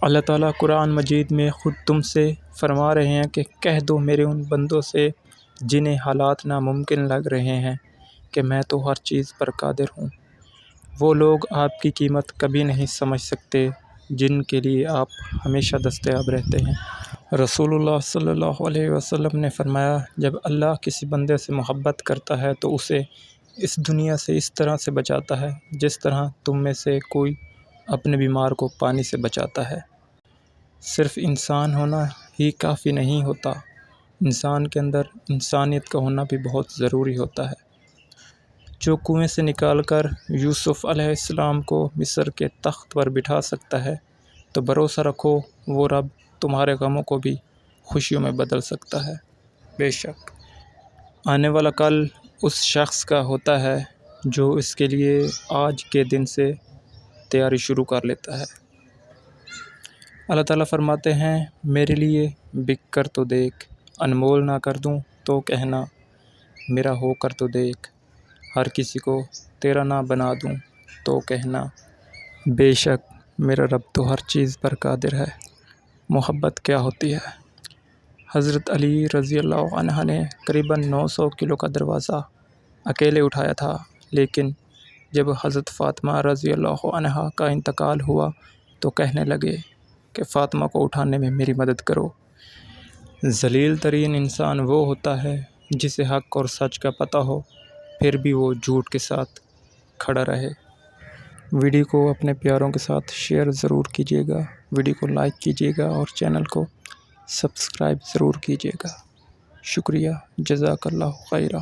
اللہ تعالیٰ قرآن مجید میں خود تم سے فرما رہے ہیں کہ کہہ دو میرے ان بندوں سے جنہیں حالات ناممکن لگ رہے ہیں کہ میں تو ہر چیز پر قادر ہوں۔ وہ لوگ آپ کی قیمت کبھی نہیں سمجھ سکتے جن کے لیے آپ ہمیشہ دستیاب رہتے ہیں۔ رسول اللہ صلی اللہ علیہ وسلم نے فرمایا، جب اللہ کسی بندے سے محبت کرتا ہے تو اسے اس دنیا سے اس طرح سے بچاتا ہے جس طرح تم میں سے کوئی اپنے بیمار کو پانی سے بچاتا ہے۔ صرف انسان ہونا ہی کافی نہیں ہوتا، انسان کے اندر انسانیت کا ہونا بھی بہت ضروری ہوتا ہے۔ جو کنویں سے نکال کر یوسف علیہ السلام کو مصر کے تخت پر بٹھا سکتا ہے تو بھروسہ رکھو وہ رب تمہارے غموں کو بھی خوشیوں میں بدل سکتا ہے۔ بے شک آنے والا کل اس شخص کا ہوتا ہے جو اس کے لیے آج کے دن سے تیاری شروع کر لیتا ہے۔ اللہ تعالیٰ فرماتے ہیں، میرے لیے بک کر تو دیکھ، انمول نہ کر دوں تو کہنا، میرا ہو کر تو دیکھ، ہر کسی کو تیرا نہ بنا دوں تو کہنا، بے شک میرا رب تو ہر چیز پر قادر ہے۔ محبت کیا ہوتی ہے؟ حضرت علی رضی اللہ عنہ نے قریباً 900 کلو کا دروازہ اکیلے اٹھایا تھا، لیکن جب حضرت فاطمہ رضی اللہ عنہا کا انتقال ہوا تو کہنے لگے کہ فاطمہ کو اٹھانے میں میری مدد کرو۔ ذلیل ترین انسان وہ ہوتا ہے جسے حق اور سچ کا پتہ ہو پھر بھی وہ جھوٹ کے ساتھ کھڑا رہے۔ ویڈیو کو اپنے پیاروں کے ساتھ شیئر ضرور کیجیے گا، ویڈیو کو لائک کیجیے گا اور چینل کو سبسکرائب ضرور کیجیے گا۔ شکریہ، جزاک اللہ خیرہ۔